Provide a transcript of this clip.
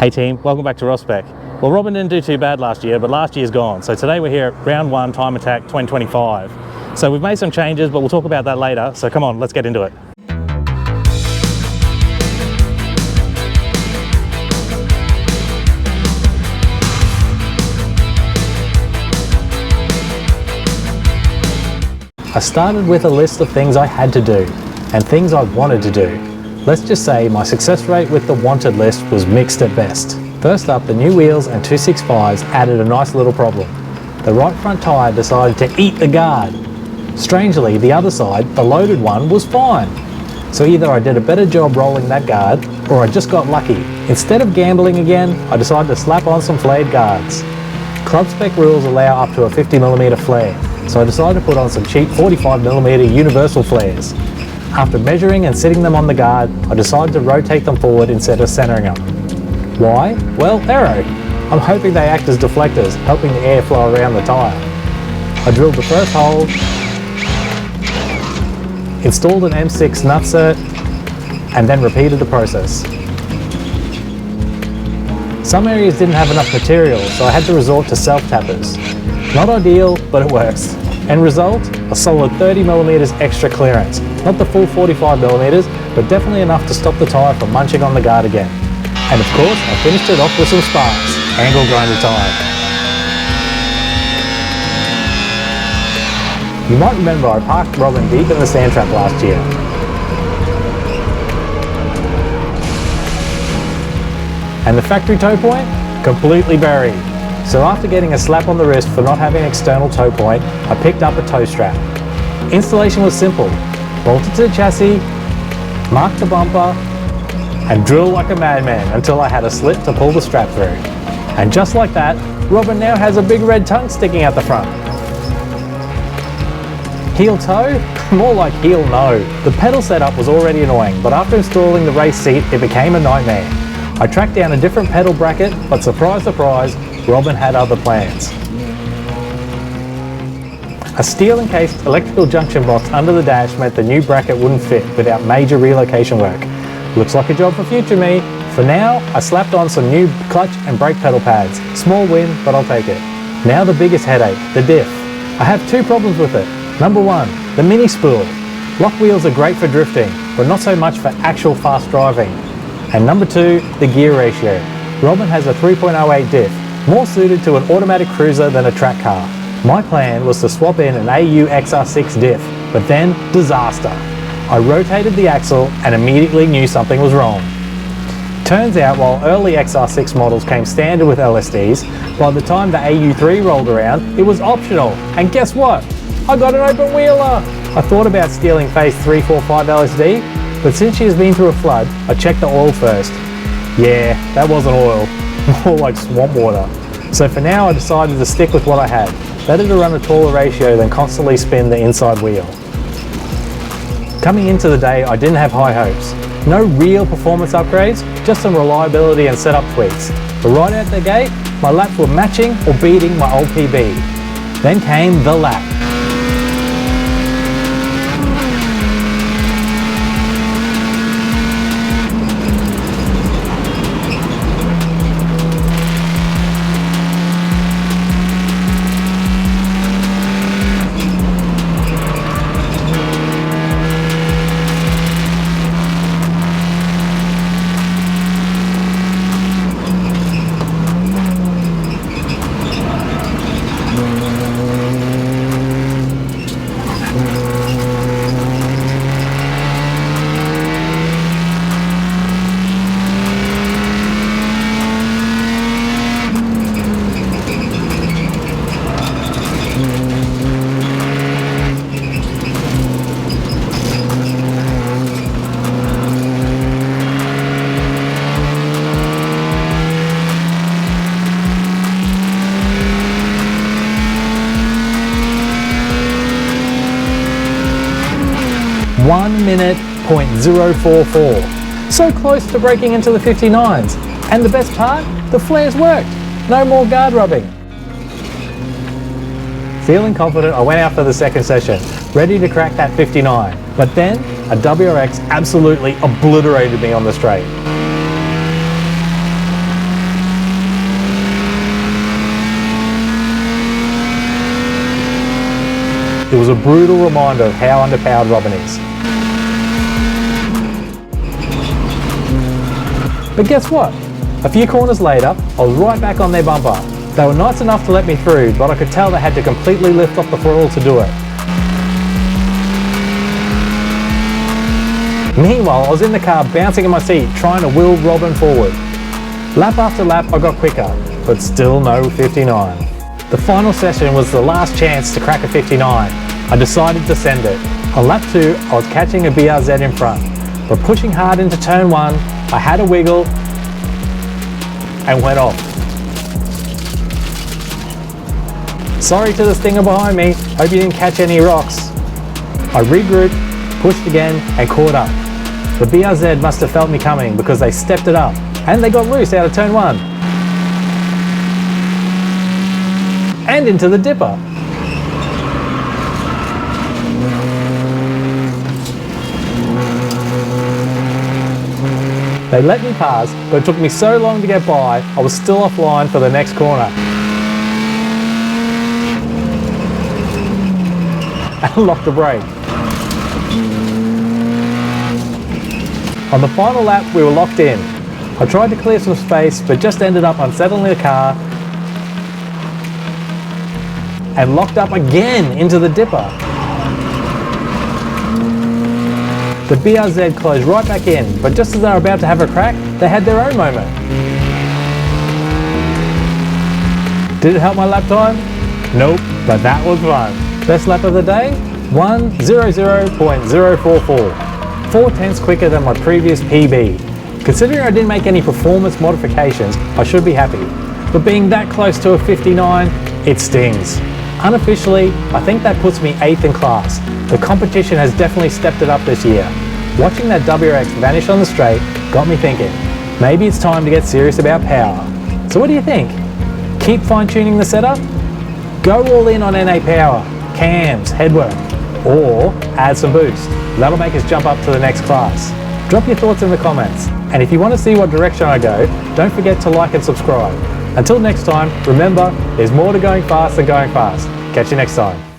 Hey team, welcome back to Raw Spec. Well, Robin didn't do too bad last year, but last year's gone. So today we're here at round 1 Time Attack 2025. So we've made some changes, but we'll talk about that later. So come on, let's get into it. I started with a list of things I had to do and things I wanted to do. Let's just say my success rate with the wanted list was mixed at best. First up, the new wheels and 265s added a nice little problem. The right front tyre decided to eat the guard. Strangely, the other side, the loaded one, was fine. So either I did a better job rolling that guard, or I just got lucky. Instead of gambling again, I decided to slap on some flared guards. Club spec rules allow up to a 50mm flare, so I decided to put on some cheap 45mm universal flares. After measuring and sitting them on the guard, I decided to rotate them forward instead of centering them. Why? Well, aero. I'm hoping they act as deflectors, helping the air flow around the tyre. I drilled the first hole, installed an M6 nutsert, and then repeated the process. Some areas didn't have enough material, so I had to resort to self-tappers. Not ideal, but it works. End result, a solid 30mm extra clearance. Not the full 45mm, but definitely enough to stop the tyre from munching on the guard again. And of course, I finished it off with some sparks. Angle grinder tyre. You might remember I parked Robin deep in the sand trap last year. And the factory tow point? Completely buried. So after getting a slap on the wrist for not having external tow point, I picked up a tow strap. Installation was simple. Bolt it to the chassis, mark the bumper, and drill like a madman until I had a slit to pull the strap through. And just like that, Robin now has a big red tongue sticking out the front. Heel toe? More like heel no. The pedal setup was already annoying, but after installing the race seat, it became a nightmare. I tracked down a different pedal bracket, but surprise, surprise, Robin had other plans. A steel-encased electrical junction box under the dash meant the new bracket wouldn't fit without major relocation work. Looks like a job for future me. For now, I slapped on some new clutch and brake pedal pads. Small win, but I'll take it. Now the biggest headache, the diff. I have two problems with it. Number one, the mini spool. Lock wheels are great for drifting, but not so much for actual fast driving. And number two, the gear ratio. Robin has a 3.08 diff, more suited to an automatic cruiser than a track car. My plan was to swap in an AU XR6 diff, but then disaster. I rotated the axle and immediately knew something was wrong. Turns out while early XR6 models came standard with LSDs, by the time the AU3 rolled around, it was optional. And guess what? I got an open wheeler! I thought about stealing phase 345 LSD, but since she has been through a flood, I checked the oil first. Yeah, that wasn't oil, more like swamp water. So for now I decided to stick with what I had. Better to run a taller ratio than constantly spin the inside wheel. Coming into the day, I didn't have high hopes. No real performance upgrades, just some reliability and setup tweaks. But right out the gate, my laps were matching or beating my old PB. Then came the lap. .044. So close to breaking into the 59s. And the best part? The flares worked. No more guard rubbing. Feeling confident, I went out for the second session, ready to crack that 59. But then, a WRX absolutely obliterated me on the straight. it was a brutal reminder of how underpowered Robin is. But guess what? A few corners later, I was right back on their bumper. They were nice enough to let me through, but I could tell they had to completely lift off the throttle to do it. Meanwhile, I was in the car bouncing in my seat, trying to wheel Robin forward. Lap after lap, I got quicker, but still no 59. The final session was the last chance to crack a 59. I decided to send it. On lap 2, I was catching a BRZ in front, but pushing hard into turn 1, I had a wiggle and went off. Sorry to the stinger behind me, hope you didn't catch any rocks. I regrouped, pushed again and caught up. The BRZ must have felt me coming because they stepped it up and they got loose out of turn 1 and into the dipper. They let me pass, but it took me so long to get by, I was still offline for the next corner. And locked the brake. On the final lap, we were locked in. I tried to clear some space, but just ended up unsettling the car and locked up again into the dipper. The BRZ closed right back in, but just as they were about to have a crack, they had their own moment. Did it help my lap time? Nope, but that was fun. Best lap of the day? 1:00.044. 4/10 quicker than my previous PB. Considering I didn't make any performance modifications, I should be happy. But being that close to a 59, it stings. Unofficially, I think that puts me 8th in class. The competition has definitely stepped it up this year. Watching that WRX vanish on the straight got me thinking, maybe it's time to get serious about power. So what do you think? Keep fine-tuning the setup? Go all in on NA power, cams, headwork, or add some boost. That'll make us jump up to the next class. Drop your thoughts in the comments, and if you want to see what direction I go, don't forget to like and subscribe. Until next time, remember, there's more to going fast than going fast. Catch you next time.